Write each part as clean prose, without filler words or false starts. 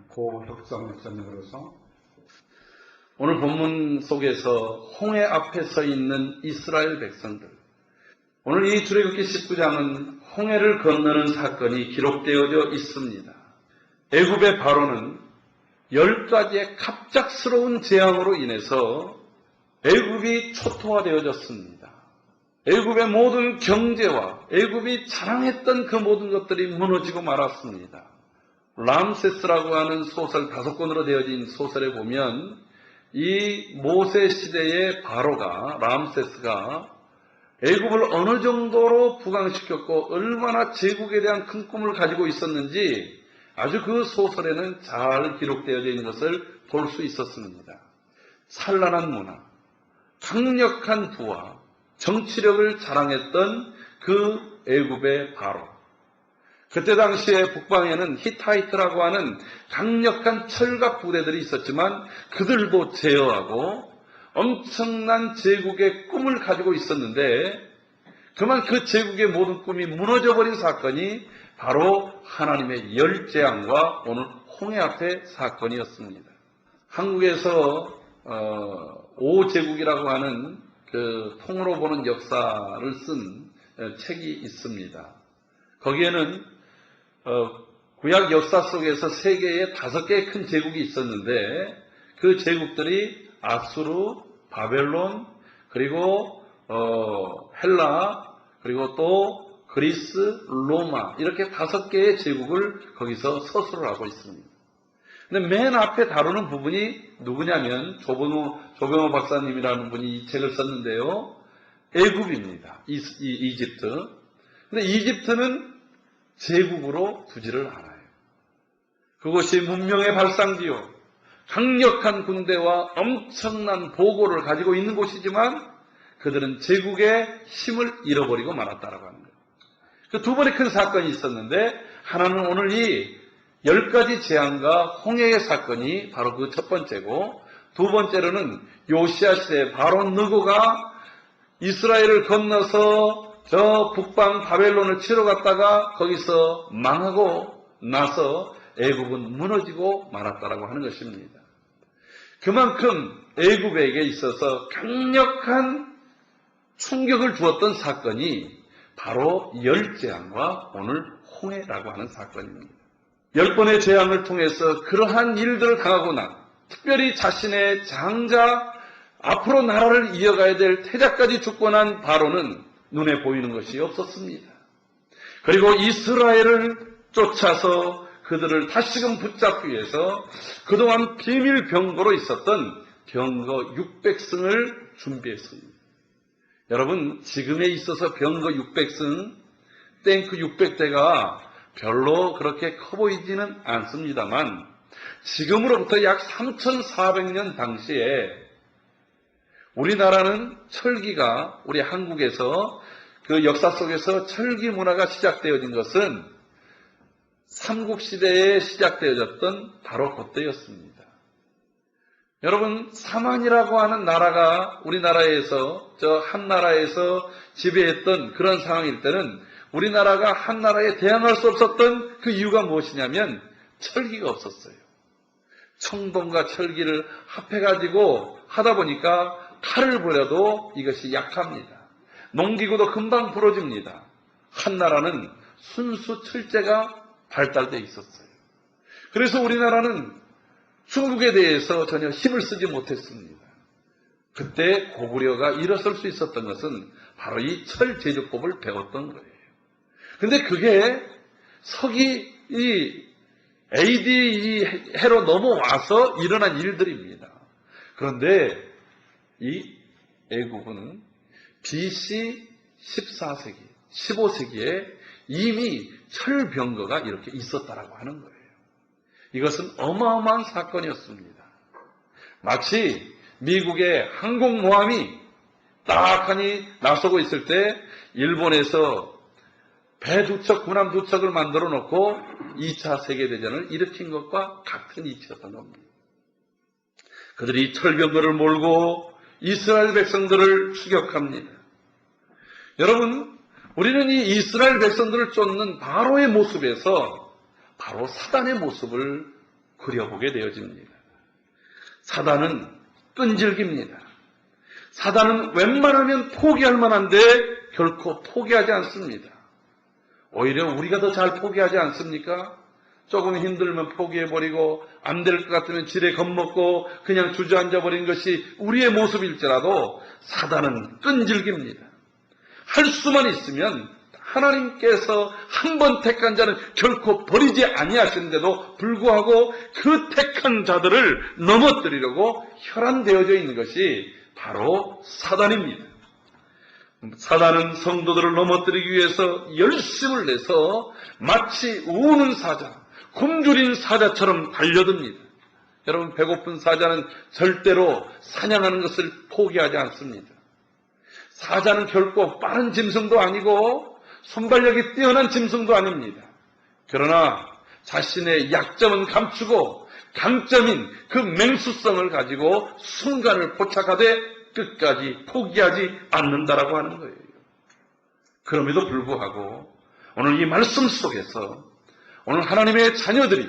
고혁성 목사님으로서 오늘 본문 속에서 홍해 앞에 서 있는 이스라엘 백성들, 오늘 이 출애굽기 19장은 홍해를 건너는 사건이 기록되어져 있습니다. 애굽의 바로는 10가지의 갑작스러운 재앙으로 인해서 애굽이 초토화되어졌습니다. 애굽의 모든 경제와 애굽이 자랑했던 그 모든 것들이 무너지고 말았습니다. 람세스라고 하는 소설 5권으로 되어진 소설에 보면 이 모세 시대의 바로가, 람세스가 애굽을 어느 정도로 부강시켰고 얼마나 제국에 대한 큰 꿈을 가지고 있었는지 아주 그 소설에는 잘 기록되어져 있는 것을 볼 수 있었습니다. 찬란한 문화, 강력한 부와 정치력을 자랑했던 그 애굽의 바로. 그때 당시에 북방에는 히타이트라고 하는 강력한 철갑 부대들이 있었지만 그들도 제어하고 엄청난 제국의 꿈을 가지고 있었는데 그만 그 제국의 모든 꿈이 무너져버린 사건이 바로 하나님의 열재앙과 오늘 홍해 앞의 사건이었습니다. 한국에서 5제국이라고 하는 그 통으로 보는 역사를 쓴 책이 있습니다. 거기에는 구약 역사 속에서 세계에 5개의 큰 제국이 있었는데 그 제국들이 아수르, 바벨론, 그리고 헬라, 그리고 또 그리스, 로마 이렇게 5개의 제국을 거기서 서술을 하고 있습니다. 근데 맨 앞에 다루는 부분이 누구냐면 조병호 박사님이라는 분이 이 책을 썼는데요. 애굽입니다. 이집트. 근데 이집트는 제국으로 두지를 않아요. 그것이 문명의 발상지요. 강력한 군대와 엄청난 보고를 가지고 있는 곳이지만 그들은 제국의 힘을 잃어버리고 말았다라고 하는 거예요. 그 두 번의 큰 사건이 있었는데 하나는 오늘 이 10가지 재앙과 홍해의 사건이 바로 그 첫 번째고 두 번째로는 요시야 시대 바로 느고가 이스라엘을 건너서 저 북방 바벨론을 치러 갔다가 거기서 망하고 나서 애굽은 무너지고 말았다라고 하는 것입니다. 그만큼 애굽에게 있어서 강력한 충격을 주었던 사건이 바로 열재앙과 오늘 홍해라고 하는 사건입니다. 10번의 재앙을 통해서 그러한 일들을 당하고 난 특별히 자신의 장자 앞으로 나라를 이어가야 될 태자까지 죽고 난 바로는 눈에 보이는 것이 없었습니다. 그리고 이스라엘을 쫓아서 그들을 다시금 붙잡기 위해서 그동안 비밀 병거로 있었던 병거 600승을 준비했습니다. 여러분, 지금에 있어서 병거 600승, 탱크 600대가 별로 그렇게 커 보이지는 않습니다만 지금으로부터 약 3400년 당시에 우리나라는 철기가 우리 한국에서 그 역사 속에서 철기 문화가 시작되어진 것은 삼국시대에 시작되어졌던 바로 그때였습니다. 여러분, 사만이라고 하는 나라가 우리나라에서 저 한나라에서 지배했던 그런 상황일 때는 우리나라가 한나라에 대항할 수 없었던 그 이유가 무엇이냐면 철기가 없었어요. 청동과 철기를 합해가지고 하다 보니까 칼을 버려도 이것이 약합니다. 농기구도 금방 부러집니다. 한나라는 순수 철제가 발달되어 있었어요. 그래서 우리나라는 중국에 대해서 전혀 힘을 쓰지 못했습니다. 그때 고구려가 일어설 수 있었던 것은 바로 이 철제조법을 배웠던 거예요. 근데 그게 서기 AD 해로 넘어와서 일어난 일들입니다. 그런데 이 애굽은 BC 14세기, 15세기에 이미 철병거가 이렇게 있었다라고 하는 거예요. 이것은 어마어마한 사건이었습니다. 마치 미국의 항공모함이 딱하니 나서고 있을 때 일본에서 배 2척, 군함 2척을 만들어 놓고 2차 세계대전을 일으킨 것과 같은 이치였던 겁니다. 그들이 철병거를 몰고 이스라엘 백성들을 추격합니다. 여러분, 우리는 이 이스라엘 백성들을 쫓는 바로의 모습에서 바로 사단의 모습을 그려보게 되어집니다. 사단은 끈질깁니다. 사단은 웬만하면 포기할 만한데 결코 포기하지 않습니다. 오히려 우리가 더 잘 포기하지 않습니까? 조금 힘들면 포기해버리고 안 될 것 같으면 지레 겁먹고 그냥 주저앉아버린 것이 우리의 모습일지라도 사단은 끈질깁니다. 할 수만 있으면 하나님께서 한 번 택한 자는 결코 버리지 아니하시는데도 불구하고 그 택한 자들을 넘어뜨리려고 혈안되어져 있는 것이 바로 사단입니다. 사단은 성도들을 넘어뜨리기 위해서 열심을 내서 마치 우는 사자, 굶주린 사자처럼 달려듭니다. 여러분, 배고픈 사자는 절대로 사냥하는 것을 포기하지 않습니다. 사자는 결코 빠른 짐승도 아니고 순발력이 뛰어난 짐승도 아닙니다. 그러나 자신의 약점은 감추고 강점인 그 맹수성을 가지고 순간을 포착하되 끝까지 포기하지 않는다라고 하는 거예요. 그럼에도 불구하고 오늘 이 말씀 속에서 오늘 하나님의 자녀들이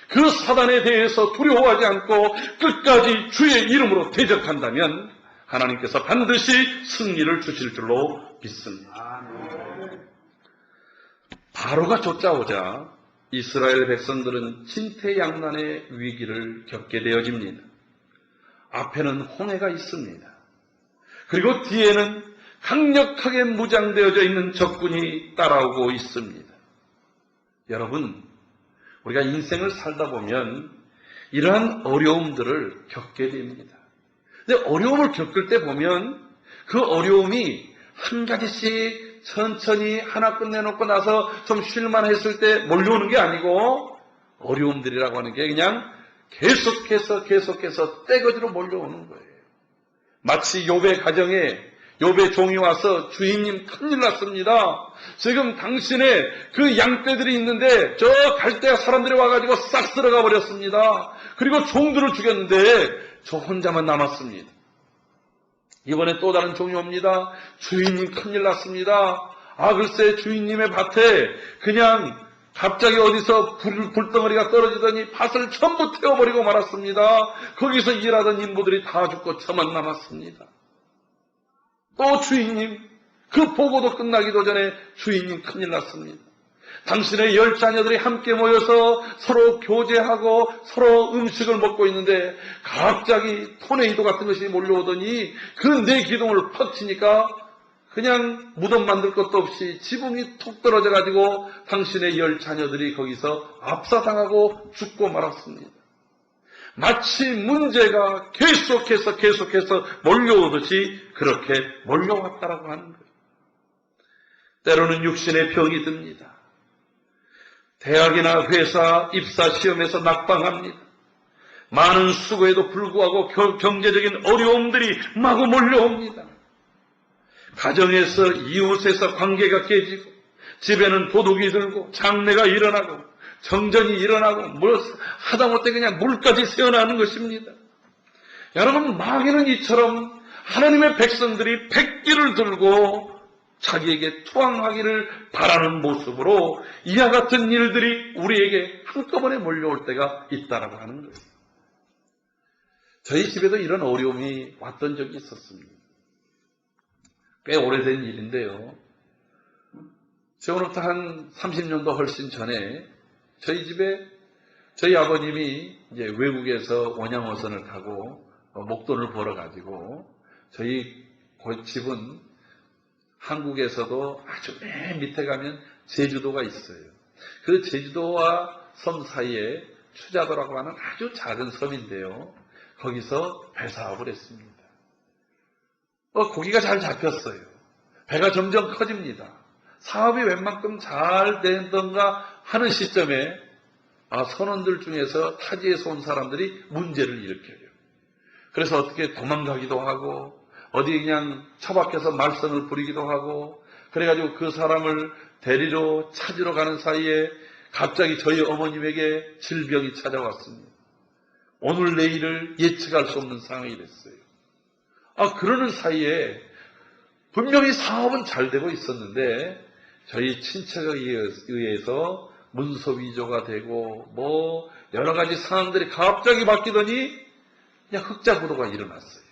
그 사단에 대해서 두려워하지 않고 끝까지 주의 이름으로 대적한다면 하나님께서 반드시 승리를 주실 줄로 믿습니다. 바로가 쫓아오자 이스라엘 백성들은 진퇴양난의 위기를 겪게 되어집니다. 앞에는 홍해가 있습니다. 그리고 뒤에는 강력하게 무장되어져 있는 적군이 따라오고 있습니다. 여러분, 우리가 인생을 살다 보면 이러한 어려움들을 겪게 됩니다. 근데 어려움을 겪을 때 보면 그 어려움이 한 가지씩 천천히 하나 끝내놓고 나서 좀 쉴만했을 때 몰려오는 게 아니고 어려움들이라고 하는 게 그냥 계속해서 떼거지로 몰려오는 거예요. 마치 욥의 가정에 욥의 종이 와서 주인님 큰일 났습니다. 지금 당신의 그 양떼들이 있는데 저 갈대아 사람들이 와가지고 싹 쓸어가 버렸습니다. 그리고 종들을 죽였는데 저 혼자만 남았습니다. 이번에 또 다른 종이 옵니다. 주인님 큰일 났습니다. 글쎄 주인님의 밭에 그냥 갑자기 어디서 불덩어리가 떨어지더니 밭을 전부 태워버리고 말았습니다. 거기서 일하던 인부들이 다 죽고 저만 남았습니다. 또 주인님, 그 보고도 끝나기도 전에 주인님 큰일 났습니다. 당신의 10자녀들이 함께 모여서 서로 교제하고 서로 음식을 먹고 있는데 갑자기 토네이도 같은 것이 몰려오더니 그 내 기둥을 팍 치니까 그냥 무덤 만들 것도 없이 지붕이 툭 떨어져가지고 당신의 10자녀들이 거기서 압사당하고 죽고 말았습니다. 마치 문제가 계속해서 몰려오듯이 그렇게 몰려왔다라고 하는 거예요. 때로는 육신의 병이 듭니다. 대학이나 회사 입사 시험에서 낙방합니다. 많은 수고에도 불구하고 경제적인 어려움들이 마구 몰려옵니다. 가정에서 이웃에서 관계가 깨지고 집에는 도둑이 들고 장래가 일어나고 정전이 일어나고 하다못해 그냥 물까지 새어나는 것입니다. 여러분, 마귀는 이처럼 하나님의 백성들이 백기를 들고 자기에게 투항하기를 바라는 모습으로 이와 같은 일들이 우리에게 한꺼번에 몰려올 때가 있다라고 하는 거예요. 저희 집에도 이런 어려움이 왔던 적이 있었습니다. 꽤 오래된 일인데요. 지금부터 한 30년도 훨씬 전에 저희 집에 저희 아버님이 이제 외국에서 원양어선을 타고 목돈을 벌어가지고 저희 집은 한국에서도 아주 맨 밑에 가면 제주도가 있어요. 그 제주도와 섬 사이에 추자도라고 하는 아주 작은 섬인데요. 거기서 배 사업을 했습니다. 고기가 잘 잡혔어요. 배가 점점 커집니다. 사업이 웬만큼 잘 된던가 하는 시점에 선원들 중에서 타지에서 온 사람들이 문제를 일으켜요. 그래서 어떻게 도망가기도 하고 어디 그냥 처박혀서 말썽을 부리기도 하고 그래가지고 그 사람을 데리러 찾으러 가는 사이에 갑자기 저희 어머님에게 질병이 찾아왔습니다. 오늘 내일을 예측할 수 없는 상황이 됐어요. 그러는 사이에 분명히 사업은 잘 되고 있었는데 저희 친척에 의해서 문서 위조가 되고 뭐 여러 가지 상황들이 갑자기 바뀌더니 그냥 흑자부도가 일어났어요.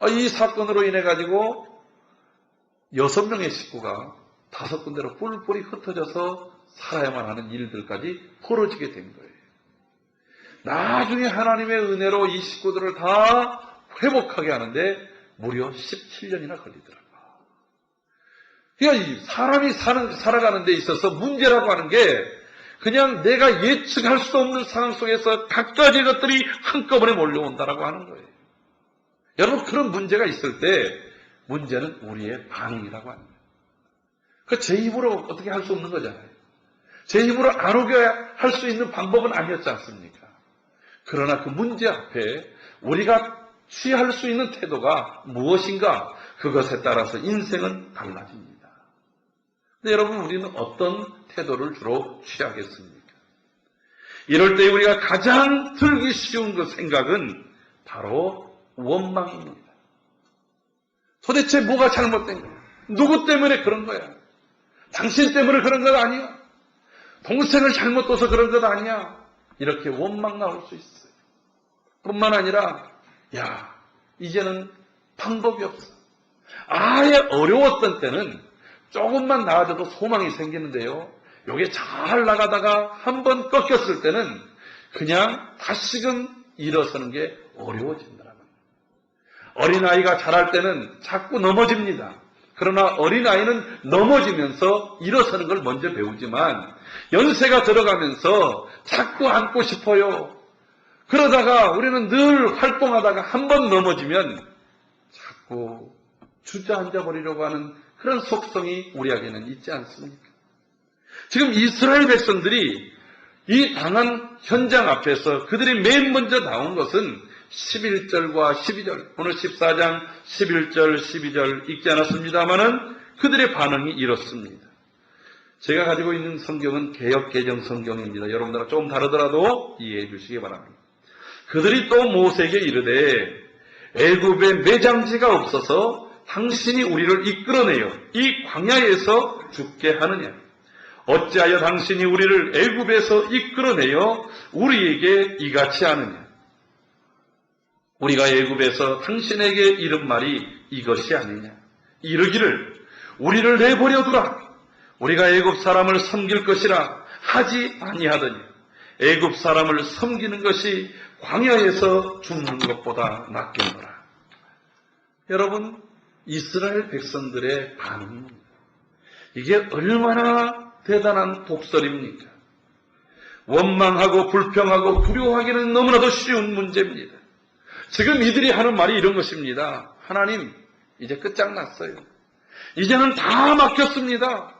이 사건으로 인해 가지고 6명의 식구가 5군데로 뿔뿔이 흩어져서 살아야만 하는 일들까지 벌어지게 된 거예요. 나중에 하나님의 은혜로 이 식구들을 다 회복하게 하는데 무려 17년이나 걸리더라고요. 그러니까 이 사람이 살아가는 데 있어서 문제라고 하는 게 그냥 내가 예측할 수 없는 상황 속에서 갖가지 것들이 한꺼번에 몰려온다라고 하는 거예요. 여러분, 그런 문제가 있을 때 문제는 우리의 반응이라고 하는 거예요. 제 힘으로 어떻게 할 수 없는 거잖아요. 제 힘으로 안 오게 할 수 있는 방법은 아니었지 않습니까? 그러나 그 문제 앞에 우리가 취할 수 있는 태도가 무엇인가, 그것에 따라서 인생은 달라집니다. 근데 여러분, 우리는 어떤 태도를 주로 취하겠습니까? 이럴 때 우리가 가장 들기 쉬운 그 생각은 바로 원망입니다. 도대체 뭐가 잘못된 거야? 누구 때문에 그런 거야? 당신 때문에 그런 것 아니야? 동생을 잘못 둬서 그런 것 아니야? 이렇게 원망 나올 수 있어요. 뿐만 아니라 이제는 방법이 없어. 아예 어려웠던 때는 조금만 나아져도 소망이 생기는데요. 요게 잘 나가다가 한번 꺾였을 때는 그냥 다시금 일어서는 게 어려워진다는 거예요. 어린아이가 자랄 때는 자꾸 넘어집니다. 그러나 어린아이는 넘어지면서 일어서는 걸 먼저 배우지만 연세가 들어가면서 자꾸 앉고 싶어요. 그러다가 우리는 늘 활동하다가 한 번 넘어지면 자꾸 주저앉아 버리려고 하는 그런 속성이 우리에게는 있지 않습니까? 지금 이스라엘 백성들이 이 당한 현장 앞에서 그들이 맨 먼저 나온 것은 11절과 12절, 오늘 14장 11절, 12절 읽지 않았습니다마는 그들의 반응이 이렇습니다. 제가 가지고 있는 성경은 개역개정 성경입니다. 여러분들과 조금 다르더라도 이해해 주시기 바랍니다. 그들이 또 모세에게 이르되 애굽에 매장지가 없어서 당신이 우리를 이끌어내어 이 광야에서 죽게 하느냐? 어찌하여 당신이 우리를 애굽에서 이끌어내어 우리에게 이같이 하느냐? 우리가 애굽에서 당신에게 이른 말이 이것이 아니냐? 이르기를 우리를 내버려 두라. 우리가 애굽 사람을 섬길 것이라 하지 아니하더니 애굽 사람을 섬기는 것이 광야에서 죽는 것보다 낫겠노라. 여러분, 이스라엘 백성들의 반응입니다. 이게 얼마나 대단한 독설입니까? 원망하고 불평하고 두려워하기는 너무나도 쉬운 문제입니다. 지금 이들이 하는 말이 이런 것입니다. 하나님, 이제 끝장났어요. 이제는 다 막혔습니다.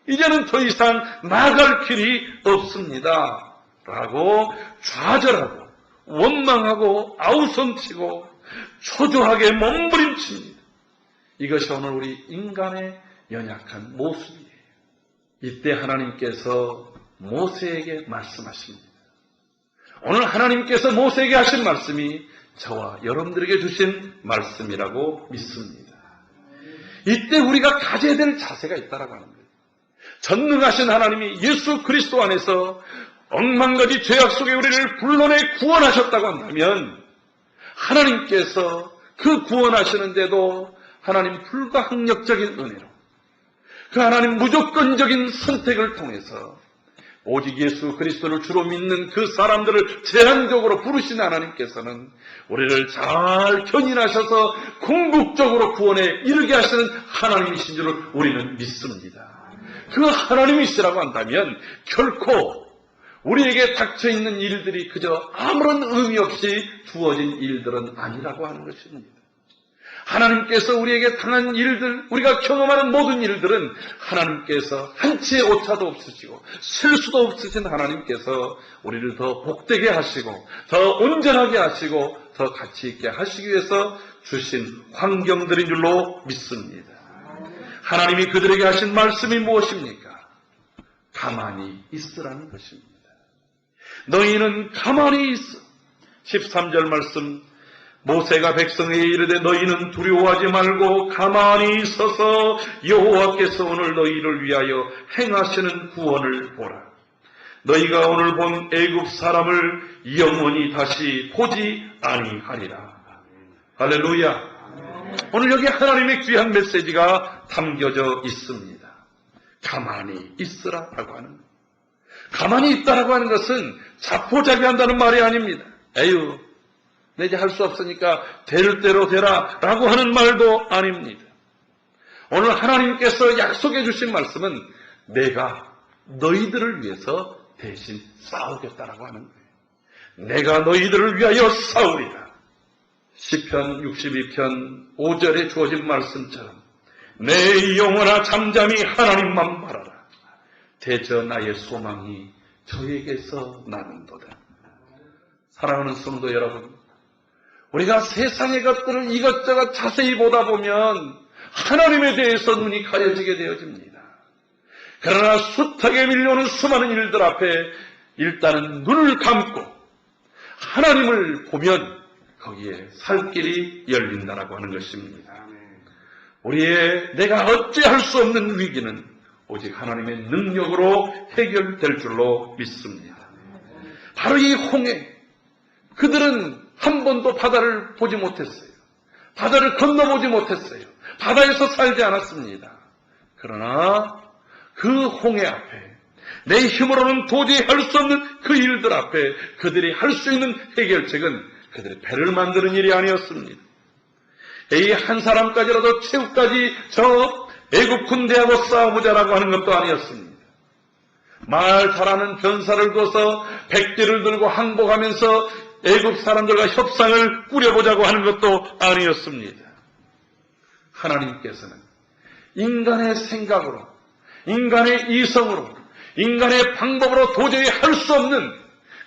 이제는 더 이상 나갈 길이 없습니다. 라고 좌절하고 원망하고 아우성치고 초조하게 몸부림칩니다. 이것이 오늘 우리 인간의 연약한 모습이에요. 이때 하나님께서 모세에게 말씀하십니다. 오늘 하나님께서 모세에게 하신 말씀이 저와 여러분들에게 주신 말씀이라고 믿습니다. 이때 우리가 가져야 될 자세가 있다라고 하는 거예요. 전능하신 하나님이 예수 그리스도 안에서 억만가지 죄악 속에 우리를 불러내 구원하셨다고 한다면 하나님께서 그 구원하시는데도 하나님 불가항력적인 은혜로 그 하나님 무조건적인 선택을 통해서 오직 예수 그리스도를 주로 믿는 그 사람들을 제한적으로 부르신 하나님께서는 우리를 잘 견인하셔서 궁극적으로 구원에 이르게 하시는 하나님이신 줄 우리는 믿습니다. 그 하나님이시라고 한다면 결코 우리에게 닥쳐있는 일들이 그저 아무런 의미 없이 주어진 일들은 아니라고 하는 것입니다. 하나님께서 우리에게 당한 일들, 우리가 경험하는 모든 일들은 하나님께서 한치의 오차도 없으시고 실수도 없으신 하나님께서 우리를 더 복되게 하시고 더 온전하게 하시고 더 가치 있게 하시기 위해서 주신 환경들인 줄로 믿습니다. 하나님이 그들에게 하신 말씀이 무엇입니까? 가만히 있으라는 것입니다. 너희는 가만히 있어. 13절 말씀, 모세가 백성에게 이르되 너희는 두려워하지 말고 가만히 서서 여호와께서 오늘 너희를 위하여 행하시는 구원을 보라. 너희가 오늘 본 애굽 사람을 영원히 다시 보지 아니하리라. 할렐루야. 오늘 여기 하나님의 귀한 메시지가 담겨져 있습니다. 가만히 있으라라고 하는 거예요. 가만히 있다라고 하는 것은 자포자기한다는 말이 아닙니다. 에휴, 내 이제 할 수 없으니까 될 대로 되라 라고 하는 말도 아닙니다. 오늘 하나님께서 약속해 주신 말씀은 내가 너희들을 위해서 대신 싸우겠다라고 하는 거예요. 내가 너희들을 위하여 싸우리라. 시편 62편 5절에 주어진 말씀처럼 내 영혼아 잠잠히 하나님만 바라라. 대저 나의 소망이 저에게서 나는도다. 사랑하는 성도 여러분, 우리가 세상의 것들을 이것저것 자세히 보다 보면 하나님에 대해서 눈이 가려지게 되어집니다. 그러나 숱하게 밀려오는 수많은 일들 앞에 일단은 눈을 감고 하나님을 보면 거기에 살 길이 열린다라고 하는 것입니다. 우리의 내가 어찌할 수 없는 위기는 오직 하나님의 능력으로 해결될 줄로 믿습니다. 바로 이 홍해, 그들은 한 번도 바다를 보지 못했어요. 바다를 건너보지 못했어요. 바다에서 살지 않았습니다. 그러나 그 홍해 앞에 내 힘으로는 도저히 할 수 없는 그 일들 앞에 그들이 할 수 있는 해결책은 그들의 배를 만드는 일이 아니었습니다. 이 한 사람까지라도 최후까지 저 애굽 군대하고 싸워보자라고 하는 것도 아니었습니다. 말 잘하는 변사를 둬서 백대를 들고 항복하면서 애굽 사람들과 협상을 꾸려보자고 하는 것도 아니었습니다. 하나님께서는 인간의 생각으로, 인간의 이성으로, 인간의 방법으로 도저히 할 수 없는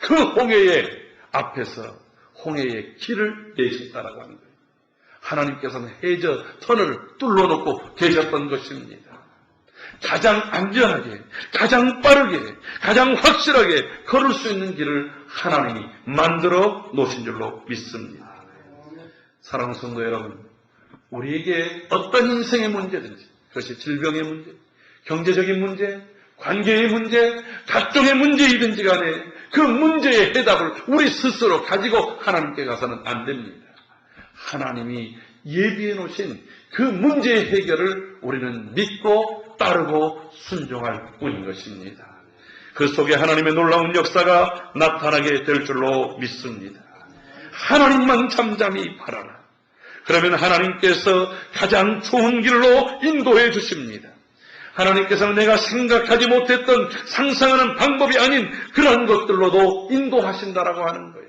그 홍해의 앞에서 홍해의 길을 내셨다라고 하는 거예요. 하나님께서는 해저 터널을 뚫어놓고 계셨던 것입니다. 가장 안전하게, 가장 빠르게, 가장 확실하게 걸을 수 있는 길을 하나님이 만들어 놓으신 줄로 믿습니다. 사랑하는 성도 여러분, 우리에게 어떤 인생의 문제든지, 그것이 질병의 문제, 경제적인 문제, 관계의 문제, 각종의 문제이든지 간에 그 문제의 해답을 우리 스스로 가지고 하나님께 가서는 안 됩니다. 하나님이 예비해 놓으신 그 문제의 해결을 우리는 믿고 따르고 순종할 뿐인 것입니다. 그 속에 하나님의 놀라운 역사가 나타나게 될 줄로 믿습니다. 하나님만 잠잠히 바라라. 그러면 하나님께서 가장 좋은 길로 인도해 주십니다. 하나님께서는 내가 생각하지 못했던 상상하는 방법이 아닌 그런 것들로도 인도하신다라고 하는 거예요.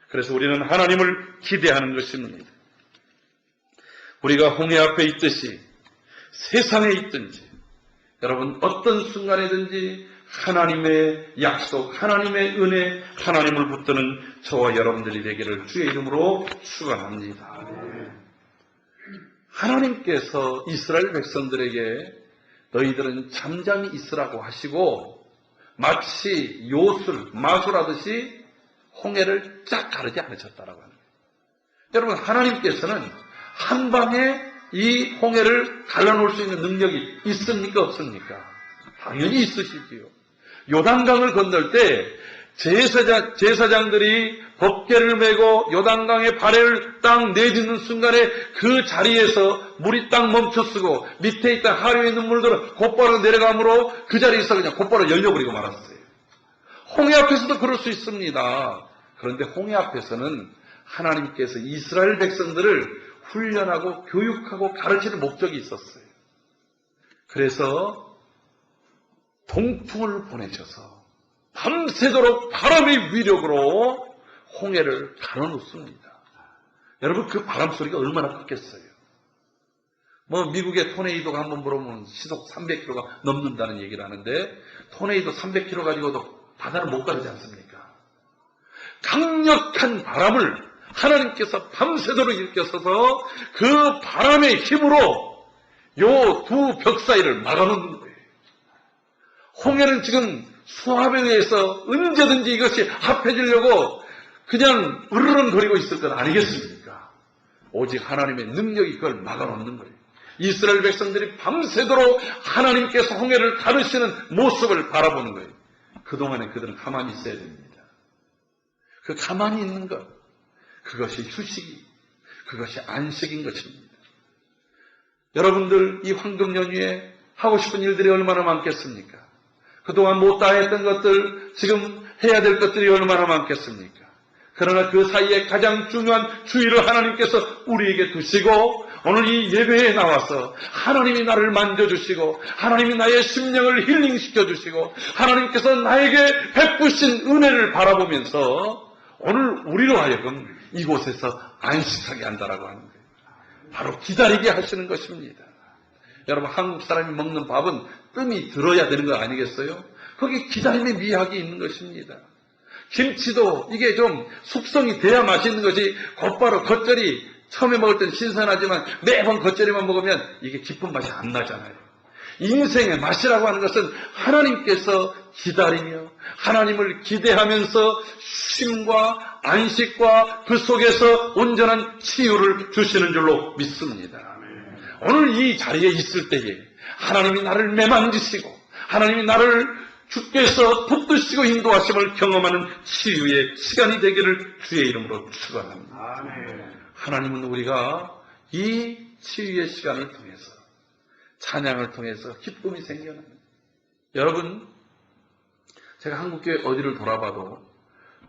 그래서 우리는 하나님을 기대하는 것입니다. 우리가 홍해 앞에 있듯이 세상에 있든지 여러분 어떤 순간이든지 하나님의 약속, 하나님의 은혜, 하나님을 붙드는 저와 여러분들이 되기를 주의 이름으로 축원합니다. 하나님께서 이스라엘 백성들에게 너희들은 잠잠히 있으라고 하시고 마치 마술하듯이 홍해를 쫙 가르지 않으셨다라고 하는 거예요. 여러분, 하나님께서는 한 방에 이 홍해를 갈라놓을 수 있는 능력이 있습니까? 없습니까? 당연히 있으시지요. 요단강을 건널 때 제사장들이 법궤를 메고 요단강의 발을 딱 내딛는 순간에 그 자리에서 물이 딱 멈춰서고 밑에 있던 하류에 있는 물들은 곧바로 내려가므로 그 자리에서 그냥 곧바로 열려버리고 말았어요. 홍해 앞에서도 그럴 수 있습니다. 그런데 홍해 앞에서는 하나님께서 이스라엘 백성들을 훈련하고 교육하고 가르치는 목적이 있었어요. 그래서 동풍을 보내셔서 밤새도록 바람의 위력으로 홍해를 가로놓습니다. 여러분, 그 바람 소리가 얼마나 컸겠어요. 미국의 토네이도가 한번 불어보면 시속 300km가 넘는다는 얘기를 하는데 토네이도 300km 가지고도 바다를 못 가르지 않습니까? 강력한 바람을 하나님께서 밤새도록 일으켜서서 그 바람의 힘으로 요 두 벽 사이를 막아놓는 거예요. 홍해는 지금 수압에 의해서 언제든지 이것이 합해지려고 그냥 으르렁거리고 있을 건 아니겠습니까? 오직 하나님의 능력이 그걸 막아놓는 거예요. 이스라엘 백성들이 밤새도록 하나님께서 홍해를 가르시는 모습을 바라보는 거예요. 그동안에 그들은 가만히 있어야 됩니다. 그 가만히 있는 것, 그것이 휴식이, 그것이 안식인 것입니다. 여러분들 이 황금 연휴에 하고 싶은 일들이 얼마나 많겠습니까? 그동안 못다 했던 것들, 지금 해야 될 것들이 얼마나 많겠습니까? 그러나 그 사이에 가장 중요한 주의를 하나님께서 우리에게 두시고 오늘 이 예배에 나와서 하나님이 나를 만져주시고 하나님이 나의 심령을 힐링시켜주시고 하나님께서 나에게 베푸신 은혜를 바라보면서 오늘 우리로 하여금 이곳에서 안식하게 한다라고 하는 거예요. 바로 기다리게 하시는 것입니다. 여러분, 한국 사람이 먹는 밥은 뜸이 들어야 되는 거 아니겠어요? 거기 기다림의 미학이 있는 것입니다. 김치도 이게 좀 숙성이 돼야 맛있는 것이 곧바로 겉절이 처음에 먹을 땐 신선하지만 매번 겉절이만 먹으면 이게 깊은 맛이 안 나잖아요. 인생의 맛이라고 하는 것은 하나님께서 기다리며 하나님을 기대하면서 쉼과 안식과 그 속에서 온전한 치유를 주시는 줄로 믿습니다. 오늘 이 자리에 있을 때에 하나님이 나를 매만지시고 하나님이 나를 주께서 붙드시고 인도하심을 경험하는 치유의 시간이 되기를 주의 이름으로 축원합니다. 하나님은 우리가 이 치유의 시간을 통해서 찬양을 통해서 기쁨이 생겨나는, 여러분, 제가 한국교회 어디를 돌아봐도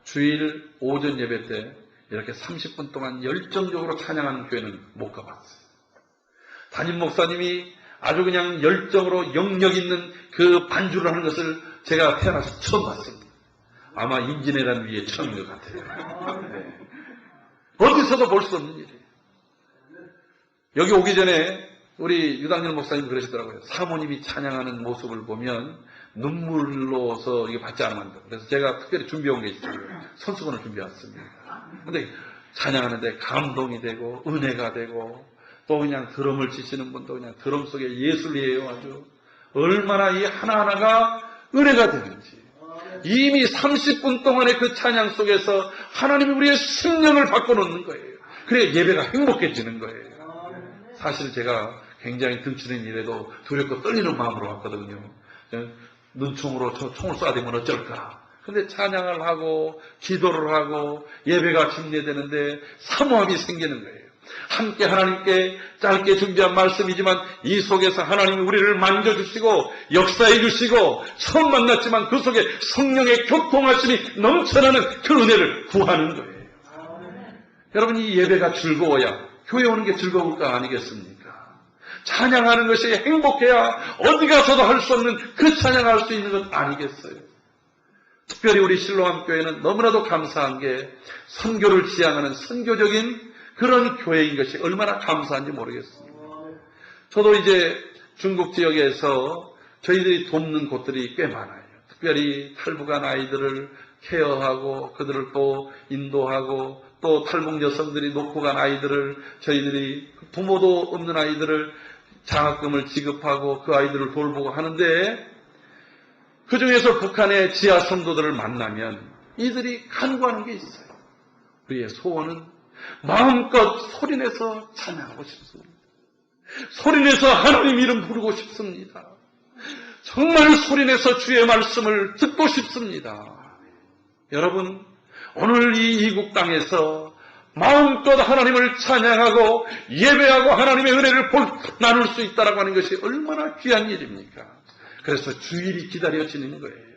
주일 오전 예배 때 이렇게 30분 동안 열정적으로 찬양하는 교회는 못 가봤어요. 담임 목사님이 아주 그냥 열정으로 영역 있는 그 반주를 하는 것을 제가 태어나서 처음 봤습니다. 아마 임진왜란 위에 처음인 것 같아요. 네. 어디서도 볼 수 없는 일이에요. 여기 오기 전에 우리 유당열 목사님 그러시더라고요. 사모님이 찬양하는 모습을 보면 눈물로서 이게 받지 않으면 한다. 그래서 제가 특별히 준비해온 게 있어요. 손수건을 준비해왔습니다. 근데 찬양하는데 감동이 되고 은혜가 되고 또 그냥 드럼을 치시는 분도 그냥 드럼 속에 예술이에요. 아주 얼마나 이 하나하나가 은혜가 되는지. 이미 30분 동안의 그 찬양 속에서 하나님이 우리의 심령을 바꿔놓는 거예요. 그래 예배가 행복해지는 거예요. 사실 제가 굉장히 등치는 일에도 두렵고 떨리는 마음으로 왔거든요. 눈총으로 저 총을 쏴야 되면 어쩔까. 근데 찬양을 하고 기도를 하고 예배가 집례되는데 사모함이 생기는 거예요. 함께 하나님께 짧게 준비한 말씀이지만 이 속에서 하나님이 우리를 만져주시고 역사해 주시고 처음 만났지만 그 속에 성령의 교통하심이 넘쳐나는 그 은혜를 구하는 거예요. 여러분, 이 예배가 즐거워야 교회 오는 게 즐거울 거 아니겠습니까? 찬양하는 것이 행복해야 어디 가서도 할 수 없는 그 찬양할 수 있는 것 아니겠어요? 특별히 우리 실로암 교회는 너무나도 감사한 게 선교를 지향하는 선교적인 그런 교회인 것이 얼마나 감사한지 모르겠습니다. 저도 이제 중국 지역에서 저희들이 돕는 곳들이 꽤 많아요. 특별히 탈북한 아이들을 케어하고 그들을 또 인도하고 또 탈북 여성들이 놓고 간 아이들을 저희들이 부모도 없는 아이들을 장학금을 지급하고 그 아이들을 돌보고 하는데 그 중에서 북한의 지하 성도들을 만나면 이들이 간구하는 게 있어요. 우리의 소원은 마음껏 소리내서 찬양하고 싶습니다. 소리내서 하나님 이름 부르고 싶습니다. 정말 소리내서 주의 말씀을 듣고 싶습니다. 여러분, 오늘 이 이국 땅에서 마음껏 하나님을 찬양하고 예배하고 하나님의 은혜를 나눌 수 있다라고 하는 것이 얼마나 귀한 일입니까? 그래서 주일이 기다려지는 거예요.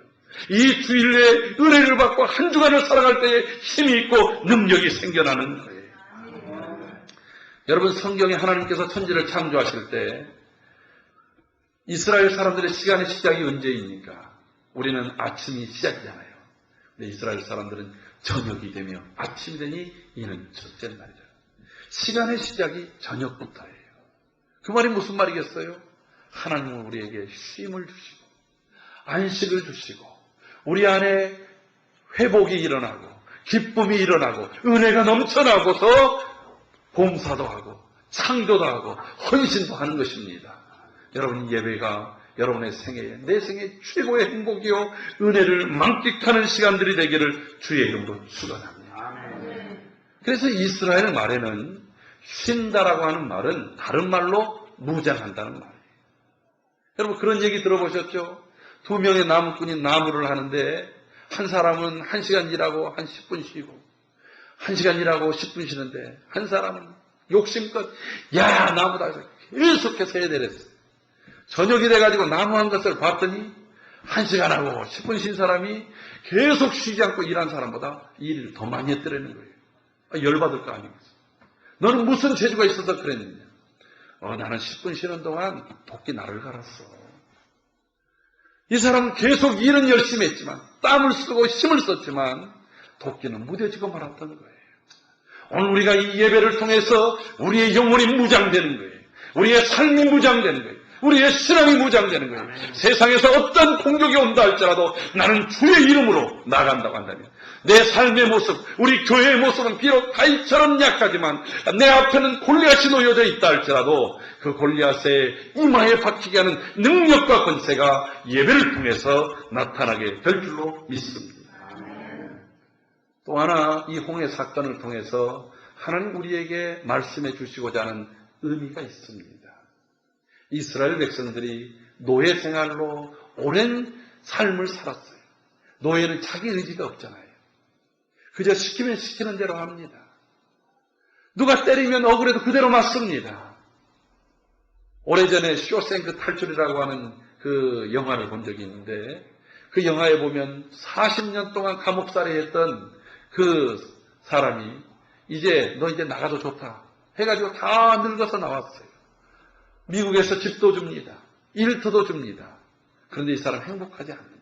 이 주일에 은혜를 받고 한 주간을 살아갈 때에 힘이 있고 능력이 생겨나는 거예요. 여러분, 성경에 하나님께서 천지를 창조하실 때 이스라엘 사람들의 시간의 시작이 언제입니까? 우리는 아침이 시작이잖아요. 근데 이스라엘 사람들은 저녁이 되며 아침이 되니 이는 첫째 날이다. 시간의 시작이 저녁부터예요. 그 말이 무슨 말이겠어요? 하나님은 우리에게 쉼을 주시고 안식을 주시고 우리 안에 회복이 일어나고 기쁨이 일어나고 은혜가 넘쳐나고서 봉사도 하고 창조도 하고 헌신도 하는 것입니다. 여러분, 예배가 여러분의 생애에 내 생애 최고의 행복이요 은혜를 만끽하는 시간들이 되기를 주의 이름으로 축원합니다. 그래서 이스라엘 말에는 쉰다라고 하는 말은 다른 말로 무장한다는 말이에요. 여러분 그런 얘기 들어보셨죠? 2명의 나무꾼이 나무를 하는데 한 사람은 1시간 일하고 한 10분 쉬고 1시간 일하고 10분 쉬는데 한 사람은 욕심껏 야 나무다 해서 계속해서 해야 되랬어요. 저녁이 돼가지고 나무 한 것을 봤더니 1시간하고 10분 쉰 사람이 계속 쉬지 않고 일한 사람보다 일을 더 많이 했더라는 거예요. 열받을 거 아니겠어. 너는 무슨 재주가 있어서 그랬느냐. 나는 10분 쉬는 동안 도끼 나를 갈았어. 이 사람은 계속 일은 열심히 했지만 땀을 쓰고 힘을 썼지만 도끼는 무뎌지고 말았던 거예요. 오늘 우리가 이 예배를 통해서 우리의 영혼이 무장되는 거예요. 우리의 삶이 무장되는 거예요. 우리의 신앙이 무장되는 거예요. 세상에서 어떤 공격이 온다 할지라도 나는 주의 이름으로 나간다고 한다면 내 삶의 모습, 우리 교회의 모습은 비록 가이처럼 약하지만 내 앞에는 골리앗이 놓여져 있다 할지라도 그 골리앗의 이마에 박히게 하는 능력과 권세가 예배를 통해서 나타나게 될 줄로 믿습니다. 또 하나 이 홍해 사건을 통해서 하나님 우리에게 말씀해 주시고자 하는 의미가 있습니다. 이스라엘 백성들이 노예 생활로 오랜 삶을 살았어요. 노예는 자기 의지가 없잖아요. 그저 시키면 시키는 대로 합니다. 누가 때리면 억울해도 그대로 맞습니다. 오래전에 쇼생크 탈출이라고 하는 그 영화를 본 적이 있는데 그 영화에 보면 40년 동안 감옥살이 했던 그 사람이 이제 너 이제 나가도 좋다 해가지고 다 늙어서 나왔어요. 미국에서 집도 줍니다. 일터도 줍니다. 그런데 이 사람 행복하지 않는 거예요.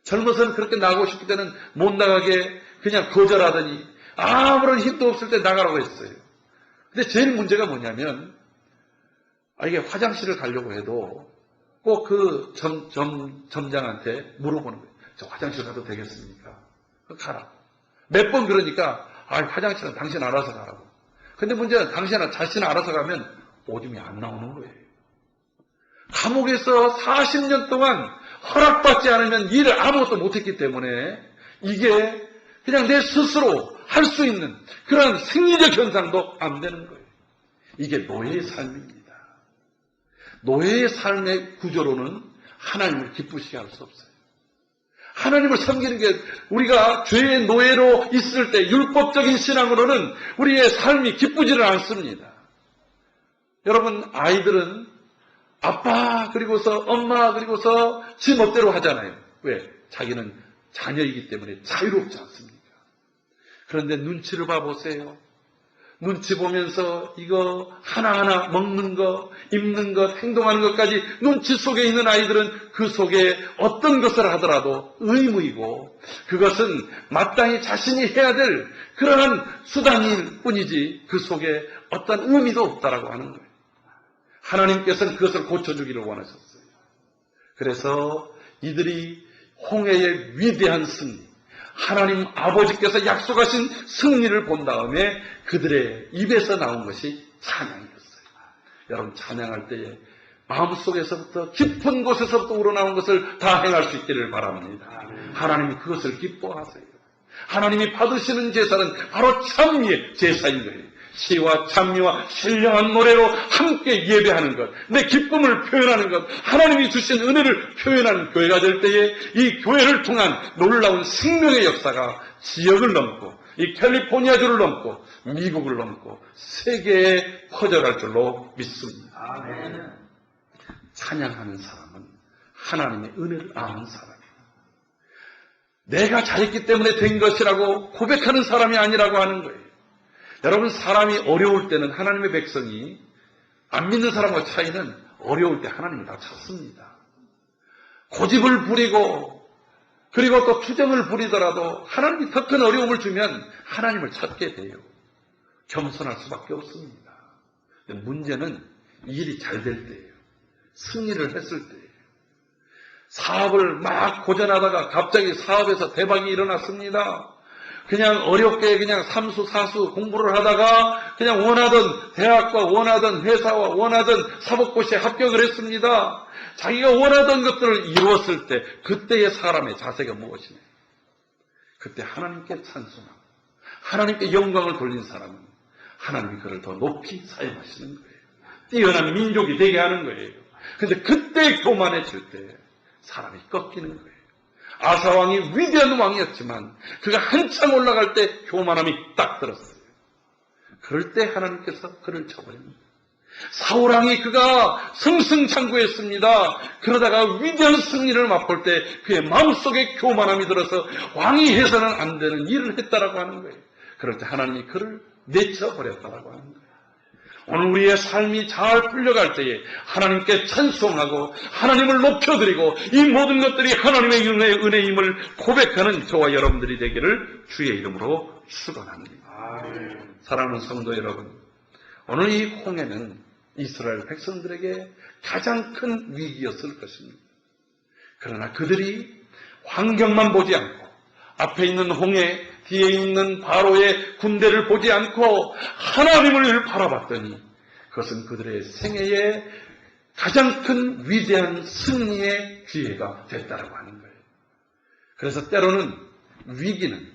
젊어서는 그렇게 나가고 싶을 때는 못 나가게 그냥 거절하더니 아무런 힘도 없을 때 나가라고 했어요. 근데 제일 문제가 뭐냐면 이게 화장실을 가려고 해도 꼭 그 점장한테 물어보는 거예요. 저 화장실 가도 되겠습니까? 가라고. 몇 번 그러니까 화장실은 당신 알아서 가라고. 근데 문제는 당신은 자신 알아서 가면 오줌이 안 나오는 거예요. 감옥에서 40년 동안 허락받지 않으면 일을 아무것도 못했기 때문에 이게 그냥 내 스스로 할 수 있는 그런 생리적 현상도 안 되는 거예요. 이게 노예의 삶입니다. 노예의 삶의 구조로는 하나님을 기쁘시게 할 수 없어요. 하나님을 섬기는 게 우리가 죄의 노예로 있을 때 율법적인 신앙으로는 우리의 삶이 기쁘지를 않습니다. 여러분 아이들은 아빠 그리고서 엄마 그리고서 지 멋대로 하잖아요. 왜? 자기는 자녀이기 때문에 자유롭지 않습니까? 그런데 눈치를 봐보세요. 눈치 보면서 이거 하나하나 먹는 것, 입는 것, 행동하는 것까지 눈치 속에 있는 아이들은 그 속에 어떤 것을 하더라도 의무이고 그것은 마땅히 자신이 해야 될 그러한 수단일 뿐이지 그 속에 어떤 의미도 없다라고 하는 거예요. 하나님께서는 그것을 고쳐주기를 원하셨어요. 그래서 이들이 홍해의 위대한 승리, 하나님 아버지께서 약속하신 승리를 본 다음에 그들의 입에서 나온 것이 찬양이었어요. 여러분 찬양할 때에 마음속에서부터 깊은 곳에서부터 우러나온 것을 다 행할 수 있기를 바랍니다. 하나님이 그것을 기뻐하세요. 하나님이 받으시는 제사는 바로 찬미의 제사인 거예요. 시와 찬미와 신령한 노래로 함께 예배하는 것, 내 기쁨을 표현하는 것, 하나님이 주신 은혜를 표현하는 교회가 될 때에 이 교회를 통한 놀라운 생명의 역사가 지역을 넘고 이 캘리포니아주를 넘고 미국을 넘고 세계에 퍼져갈 줄로 믿습니다. 아멘. 찬양하는 사람은 하나님의 은혜를 아는 사람이에요. 내가 잘했기 때문에 된 것이라고 고백하는 사람이 아니라고 하는 거예요. 여러분 사람이 어려울 때는 하나님의 백성이 안 믿는 사람과 차이는 어려울 때 하나님을 다 찾습니다. 고집을 부리고 그리고 또 투정을 부리더라도 하나님이 더 큰 어려움을 주면 하나님을 찾게 돼요. 겸손할 수밖에 없습니다. 근데 문제는 일이 잘 될 때예요. 승리를 했을 때예요. 사업을 막 고전하다가 갑자기 사업에서 대박이 일어났습니다. 그냥 어렵게 그냥 삼수 사수 공부를 하다가 그냥 원하던 대학과 원하던 회사와 원하던 사법고시에 합격을 했습니다. 자기가 원하던 것들을 이루었을 때 그때의 사람의 자세가 무엇이냐? 그때 하나님께 찬송하고 하나님께 영광을 돌린 사람은 하나님이 그를 더 높이 사용하시는 거예요. 뛰어난 민족이 되게 하는 거예요. 그런데 그때 교만해질 때 사람이 꺾이는 거예요. 아사 왕이 위대한 왕이었지만 그가 한참 올라갈 때 교만함이 딱 들었어요. 그럴 때 하나님께서 그를 쳐버립니다. 사울 왕이 그가 승승장구했습니다. 그러다가 위대한 승리를 맛볼 때 그의 마음속에 교만함이 들어서 왕이 해서는 안 되는 일을 했다라고 하는 거예요. 그럴 때 하나님이 그를 내쳐버렸다라고 하는 거예요. 오늘 우리의 삶이 잘 풀려갈 때에 하나님께 찬송하고 하나님을 높여드리고 이 모든 것들이 하나님의 은혜임을 고백하는 저와 여러분들이 되기를 주의 이름으로 축원합니다. 사랑하는 성도 여러분, 오늘 이 홍해는 이스라엘 백성들에게 가장 큰 위기였을 것입니다. 그러나 그들이 환경만 보지 않고 앞에 있는 홍해, 뒤에 있는 바로의 군대를 보지 않고 하나님을 바라봤더니 그것은 그들의 생애의 가장 큰 위대한 승리의 기회가 됐다라고 하는 거예요. 그래서 때로는 위기는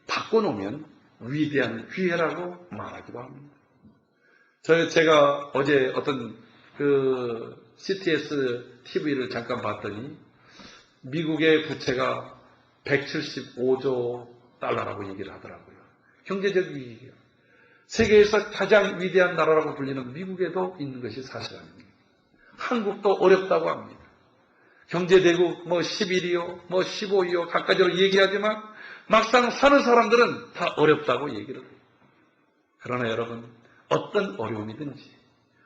바꿔놓으면 위대한 기회라고 말하기도 합니다. 제가 어제 어떤 CTS TV를 잠깐 봤더니 미국의 부채가 175조 달러라고 얘기를 하더라고요. 경제적 위기예요. 세계에서 가장 위대한 나라라고 불리는 미국에도 있는 것이 사실 아닙니다. 한국도 어렵다고 합니다. 경제대국 11위요, 15위요, 각가지로 얘기하지만 막상 사는 사람들은 다 어렵다고 얘기를 해요. 그러나 여러분, 어떤 어려움이든지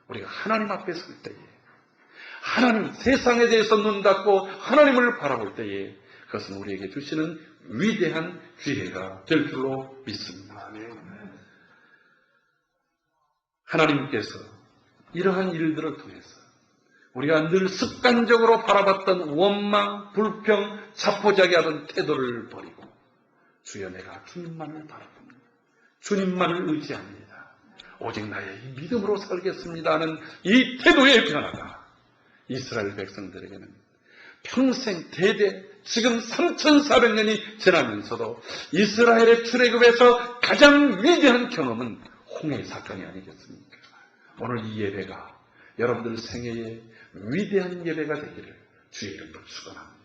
우리가 하나님 앞에 설 때에 하나님, 세상에 대해서 눈 닫고 하나님을 바라볼 때에 그것은 우리에게 주시는 위대한 기회가 될 줄로 믿습니다. 하나님께서 이러한 일들을 통해서 우리가 늘 습관적으로 바라봤던 원망, 불평, 자포자기하던 태도를 버리고 주여 내가 주님만을 바라봅니다. 주님만을 의지합니다. 오직 나의 믿음으로 살겠습니다 하는 이 태도의 변화가 이스라엘 백성들에게는 평생 대대 지금 3,400년이 지나면서도 이스라엘의 출애굽에서 가장 위대한 경험은 홍해 사건이 아니겠습니까? 오늘 이 예배가 여러분들 생애의 위대한 예배가 되기를 주의 이름으로 축원합니다.